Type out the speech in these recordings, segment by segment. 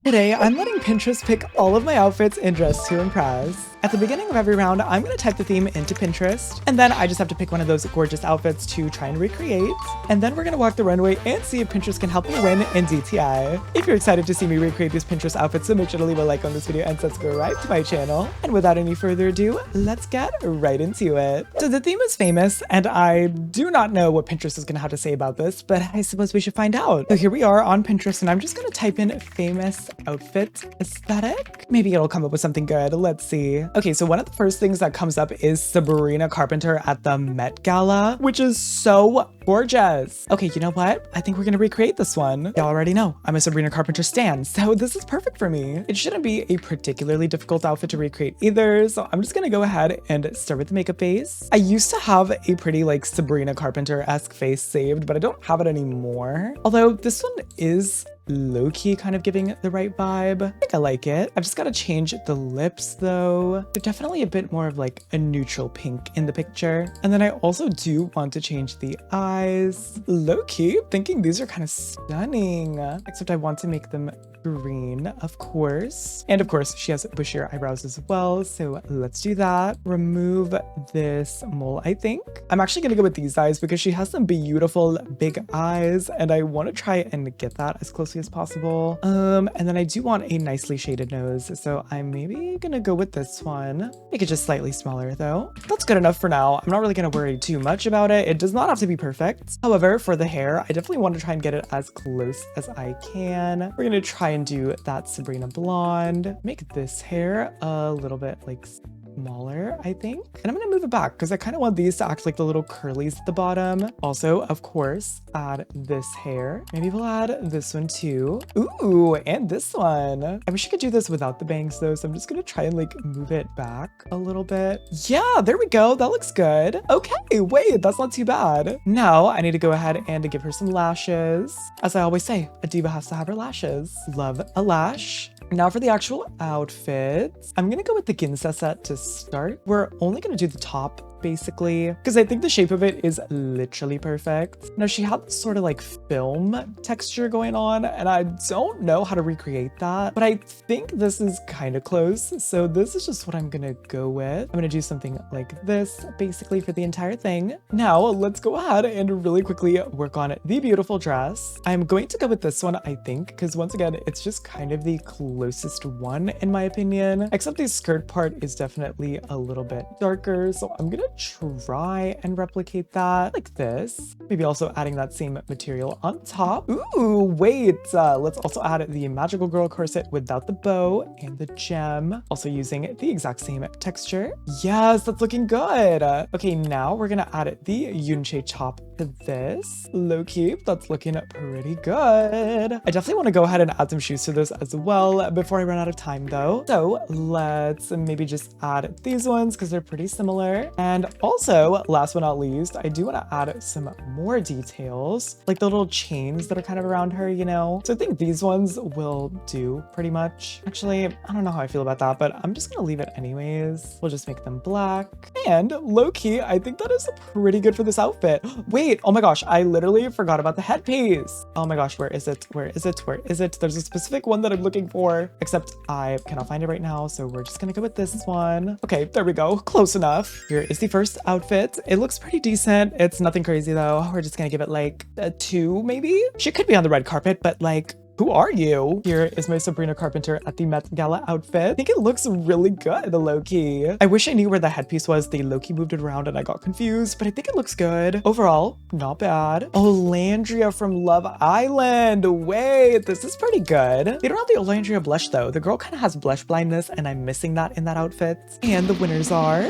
Today, I'm letting Pinterest pick all of my outfits and dress to impress. At the beginning of every round, I'm going to type the theme into Pinterest, and then I just have to pick one of those gorgeous outfits to try and recreate. And then we're going to walk the runway and see if Pinterest can help me win in DTI. If you're excited to see me recreate these Pinterest outfits, so make sure to leave a like on this video and subscribe to my channel. And without any further ado, let's get right into it. So the theme is famous, and I do not know what Pinterest is going to have to say about this, but I suppose we should find out. So here we are on Pinterest, and I'm just going to type in famous outfit aesthetic. Maybe it'll come up with something good. Let's see. Okay, so one of the first things that comes up is Sabrina Carpenter at the Met Gala, which is so gorgeous. Okay, you know what? I think we're gonna recreate this one. Y'all already know I'm a Sabrina Carpenter stan, so this is perfect for me. It shouldn't be a particularly difficult outfit to recreate either, so I'm just gonna go ahead and start with the makeup base. I used to have a pretty like Sabrina Carpenter-esque face saved, but I don't have it anymore. Although this one is low-key kind of giving the right vibe. I think I like it. I've just got to change the lips though. They're definitely a bit more of like a neutral pink in the picture. And then I also do want to change the eyes. Low-key, thinking these are kind of stunning. Except I want to make them green, of course. And of course, she has bushier eyebrows as well. So let's do that. Remove this mole, I think. I'm actually gonna go with these eyes because she has some beautiful big eyes and I want to try and get that as closely as possible. And then I do want a nicely shaded nose. So I'm maybe gonna go with this one. Make it just slightly smaller though. That's good enough for now. I'm not really gonna worry too much about it. It does not have to be perfect. However, for the hair, I definitely want to try and get it as close as I can. We're gonna try and do that Sabrina blonde. Make this hair a little bit like smaller, I think. And I'm gonna move it back because I kind of want these to act like the little curlies at the bottom. Also, of course, add this hair. Maybe we'll add this one too. Ooh, and this one. I wish I could do this without the bangs though, so I'm just gonna try and like move it back a little bit. Yeah, there we go. That looks good. Okay, wait, that's not too bad. Now I need to go ahead and give her some lashes. As I always say, a diva has to have her lashes. Love a lash. Now for the actual outfits, I'm gonna go with the Ginza set to start. We're only gonna do the top basically, because I think the shape of it is literally perfect. Now she had this sort of like film texture going on and I don't know how to recreate that, but I think this is kind of close. So this is just what I'm gonna go with. I'm gonna do something like this basically for the entire thing. Now let's go ahead and really quickly work on the beautiful dress. I'm going to go with this one, I think, because once again, it's just kind of the closest one in my opinion, except the skirt part is definitely a little bit darker. So I'm gonna try and replicate that like this. Maybe also adding that same material on top. Ooh, wait, let's also add the magical girl corset without the bow and the gem. Also using the exact same texture. Yes, that's looking good. Okay, now we're gonna add the Yunche top to this. Low key, that's looking pretty good. I definitely want to go ahead and add some shoes to this as well before I run out of time though. So let's maybe just add these ones because they're pretty similar. And also, last but not least, I do want to add some more details, like the little chains that are kind of around her, you know? So I think these ones will do pretty much. Actually, I don't know how I feel about that, but I'm just gonna leave it anyways. We'll just make them black. And low-key, I think that is pretty good for this outfit. Wait, oh my gosh, I literally forgot about the headpiece. Oh my gosh, where is it? Where is it? Where is it? There's a specific one that I'm looking for, except I cannot find it right now, so we're just gonna go with this one. Okay, there we go. Close enough. Here is the first outfit. It looks pretty decent. It's nothing crazy though. We're just gonna give it like a 2 maybe. She could be on the red carpet, but like, who are you? Here is my Sabrina Carpenter at the Met Gala outfit. I think it looks really good, low-key. I wish I knew where the headpiece was. They low-key moved it around and I got confused, but I think it looks good. Overall, not bad. Olandria from Love Island. Wait, this is pretty good. They don't have the Olandria blush though. The girl kind of has blush blindness and I'm missing that in that outfit. And the winners are...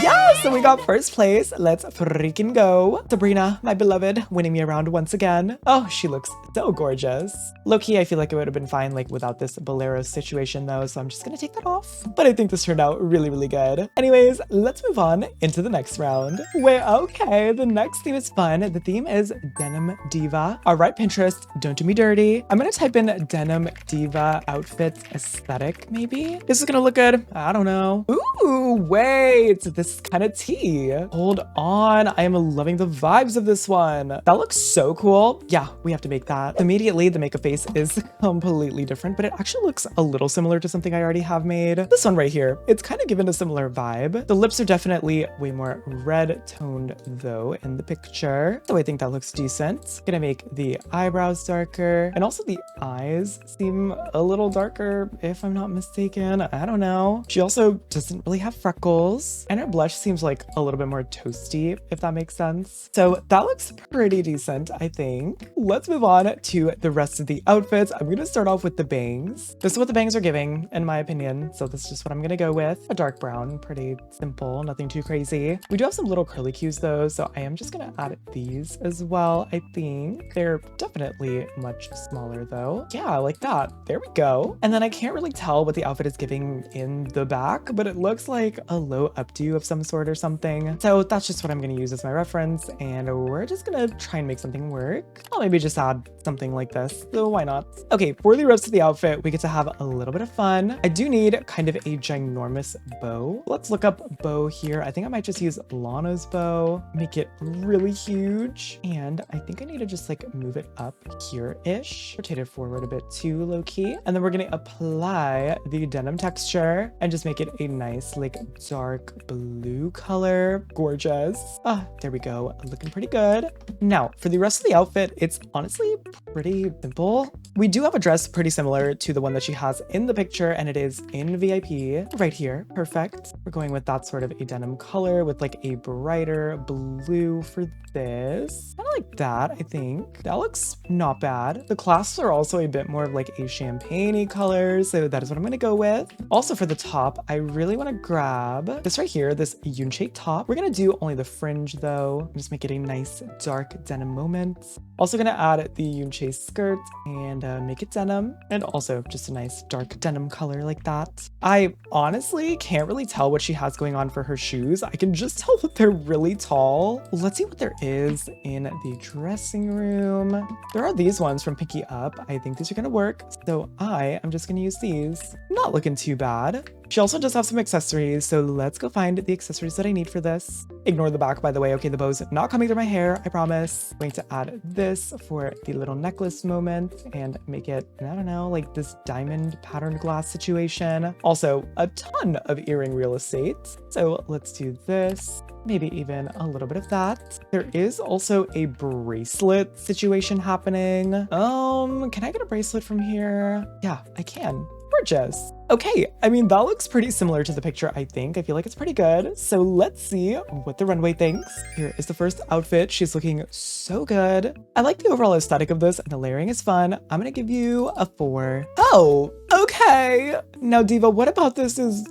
Yes, so we got first place. Let's freaking go. Sabrina, my beloved, winning me around once again. Oh, she looks so gorgeous. Low-key, I feel like it would have been fine like without this bolero situation though, so I'm just gonna take that off. But I think this turned out really, really good. Anyways, let's move on into the next round. Wait, okay, the next theme is fun. The theme is Denim Diva. All right, Pinterest, don't do me dirty. I'm gonna type in Denim Diva outfit aesthetic, maybe? This is gonna look good. I don't know. Ooh, wait, this is kind of tea. Hold on. I am loving the vibes of this one. That looks so cool. Yeah, we have to make that. Immediately, the makeup face is completely different, but it actually looks a little similar to something I already have made. This one right here, it's kind of given a similar vibe. The lips are definitely way more red toned though in the picture. So I think that looks decent. Gonna make the eyebrows darker, and also the eyes seem a little darker if I'm not mistaken. I don't know. She also doesn't really have freckles, and her blush seems like a little bit more toasty, if that makes sense. So that looks pretty decent, I think. Let's move on to the rest of the outfits. I'm gonna start off with the bangs. This is what the bangs are giving, in my opinion. So this is just what I'm gonna go with. A dark brown, pretty simple, nothing too crazy. We do have some little curly cues though, so I am just gonna add these as well, I think. They're definitely much smaller though. Yeah, like that. There we go. And then I can't really tell what the outfit is giving in the back, but it looks like a low updo of some sort or something. So that's just what I'm gonna use as my reference, and we're just gonna try and make something work. I'll maybe just add something like this, so why not? Okay, for the rest of the outfit, we get to have a little bit of fun. I do need kind of a ginormous bow. Let's look up bow here. I think I might just use Lana's bow, make it really huge, and I think I need to just like move it up here-ish, rotate it forward a bit too low-key, and then we're gonna apply the denim texture and just make it a nice like dark blue color. Gorgeous. Ah, there we go, looking pretty good. Now for the rest of the outfit, it's honestly pretty simple. We do have a dress pretty similar to the one that she has in the picture, and it is in VIP right here. Perfect. We're going with that sort of a denim color with like a brighter blue for this. Kind of like that, I think. That looks not bad. The clasps are also a bit more of like a champagne-y color, so that is what I'm gonna go with. Also for the top, I really want to grab this right here, this unique top. We're gonna do only the fringe though. Just make it a nice dark denim moment. Also gonna add the unique skirt and make it denim, and also just a nice dark denim color like that. I honestly can't really tell what she has going on for her shoes. I can just tell that they're really tall. Let's see what there is in the dressing room. There are these ones from Pinky Up. I think these are gonna work, so I am just gonna use these. Not looking too bad. She also does have some accessories, so let's go find the accessories that I need for this. Ignore the back, by the way. Okay, the bow's not coming through my hair, I promise. I'm going to add this for the little necklace moment and make it, I don't know, like this diamond patterned glass situation. Also, a ton of earring real estate. So let's do this. Maybe even a little bit of that. There is also a bracelet situation happening. Can I get a bracelet from here? Yeah, I can. Gorgeous. Okay, I mean, that looks pretty similar to the picture, I think. I feel like it's pretty good. So let's see what the runway thinks. Here is the first outfit. She's looking so good. I like the overall aesthetic of this, and the layering is fun. I'm gonna give you a 4. Oh, okay. Now, Diva, what about this is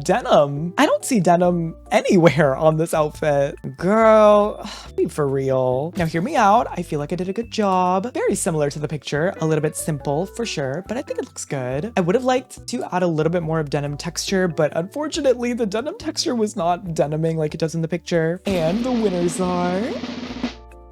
denim? I don't see denim anywhere on this outfit. Girl, be for real. Now, hear me out. I feel like I did a good job. Very similar to the picture. A little bit simple for sure, but I think it looks good. I would have liked to add a little bit more of denim texture, but unfortunately the denim texture was not deniming like it does in the picture. And the winners are...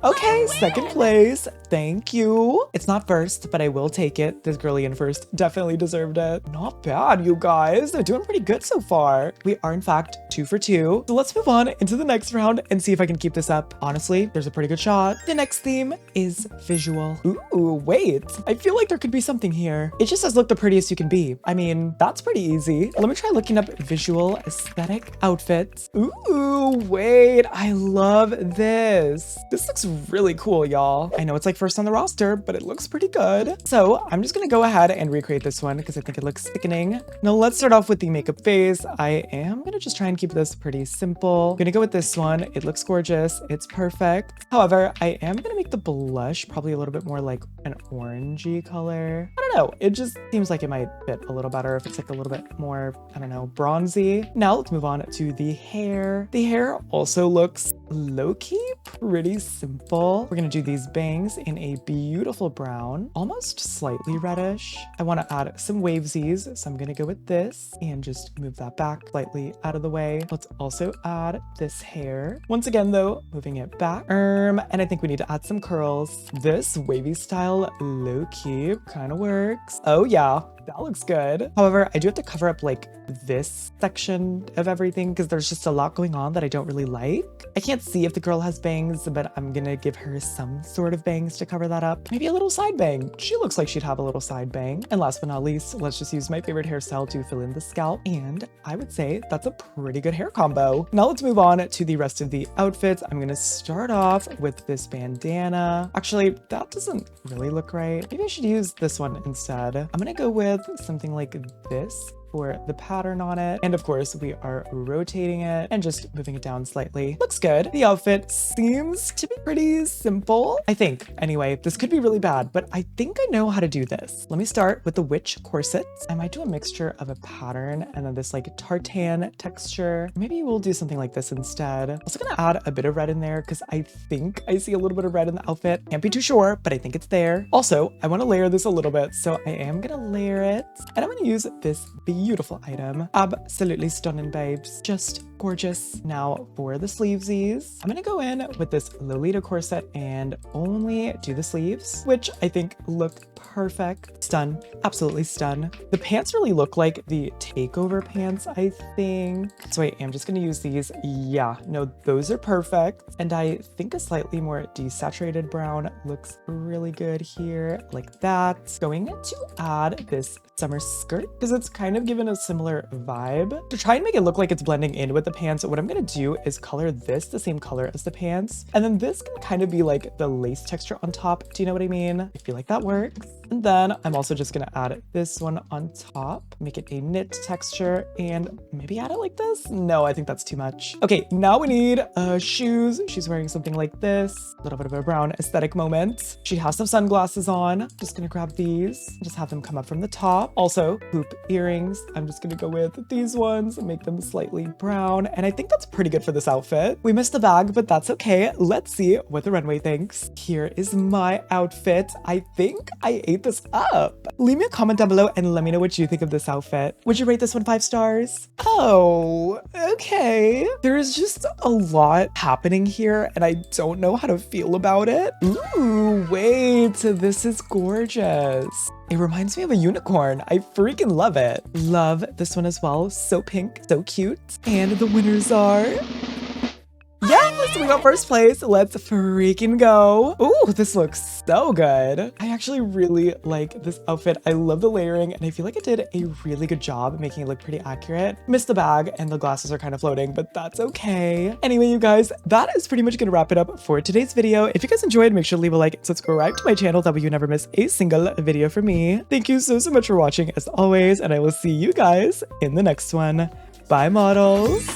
Okay, second place. Thank you. It's not first, but I will take it. This girlie in first definitely deserved it. Not bad, you guys. They're doing pretty good so far. We are, in fact, 2 for 2. So let's move on into the next round and see if I can keep this up. Honestly, there's a pretty good shot. The next theme is visual. Ooh, wait. I feel like there could be something here. It just says look the prettiest you can be. I mean, that's pretty easy. Let me try looking up visual aesthetic outfits. Ooh, wait. I love this. This looks really cool, y'all. I know it's like first on the roster, but it looks pretty good. So I'm just gonna go ahead and recreate this one because I think it looks sickening. Now let's start off with the makeup phase. I am gonna just try and keep this pretty simple. I'm gonna go with this one. It looks gorgeous. It's perfect. However, I am gonna make the blush probably a little bit more like an orangey color. I don't know. It just seems like it might fit a little better if it's like a little bit more, I don't know, bronzy. Now let's move on to the hair. The hair also looks low-key pretty simple. We're gonna do these bangs in a beautiful brown, almost slightly reddish. I want to add some wavesies, so I'm gonna go with this and just move that back slightly out of the way. Let's also add this hair. Once again though, moving it back. And I think we need to add some curls. This wavy style low-key kind of works. Oh yeah, that looks good. However, I do have to cover up like this section of everything because there's just a lot going on that I don't really like. I can't see if the girl has bangs, but I'm gonna give her some sort of bangs to cover that up. Maybe a little side bang. She looks like she'd have a little side bang. And last but not least, let's just use my favorite hairstyle to fill in the scalp. And I would say that's a pretty good hair combo. Now let's move on to the rest of the outfits. I'm gonna start off with this bandana. Actually, that doesn't really look right. Maybe I should use this one instead. I'm gonna go with something like this for the pattern on it. And of course, we are rotating it and just moving it down slightly. Looks good. The outfit seems to be pretty simple, I think. Anyway, this could be really bad, but I think I know how to do this. Let me start with the witch corset. I might do a mixture of a pattern and then this like tartan texture. Maybe we'll do something like this instead. Also gonna add a bit of red in there because I think I see a little bit of red in the outfit. Can't be too sure, but I think it's there. Also, I want to layer this a little bit, so I am gonna layer it. And I'm gonna use this beautiful item. Absolutely stunning, babes. Just gorgeous. Now for the sleevesies, I'm gonna go in with this Lolita corset and only do the sleeves, which I think look perfect. Stun. Absolutely stun. The pants really look like the takeover pants, I think. So I am just gonna use these. Yeah, no, those are perfect. And I think a slightly more desaturated brown looks really good here, like that. Going to add this summer skirt because it's kind of given a similar vibe. To try and make it look like it's blending in with the pants, what I'm gonna do is color this the same color as the pants. And then this can kind of be like the lace texture on top. Do you know what I mean? I feel like that works. And then I'm also just gonna add this one on top, make it a knit texture, and maybe add it like this? No, I think that's too much. Okay, now we need shoes. She's wearing something like this, a little bit of a brown aesthetic moment. She has some sunglasses on. Just gonna grab these, just have them come up from the top. Also, hoop earrings. I'm just gonna go with these ones and make them slightly brown. And I think that's pretty good for this outfit. We missed the bag, but that's okay. Let's see what the runway thinks. Here is my outfit. I think I ate this up. Leave me a comment down below and let me know what you think of this outfit. Would you rate this one 5 stars? Oh, okay. There is just a lot happening here and I don't know how to feel about it. Ooh, wait, this is gorgeous. It reminds me of a unicorn. I freaking love it. Love this one as well. So pink, so cute. And the winners are... Yes, we got first place. Let's freaking go. Ooh, this looks so good. I actually really like this outfit. I love the layering and I feel like it did a really good job making it look pretty accurate. Missed the bag and the glasses are kind of floating, but that's okay. Anyway, you guys, that is pretty much gonna wrap it up for today's video. If you guys enjoyed, make sure to leave a like and subscribe to my channel. That way you never miss a single video from me. Thank you so much for watching as always, and I will see you guys in the next one. Bye, models.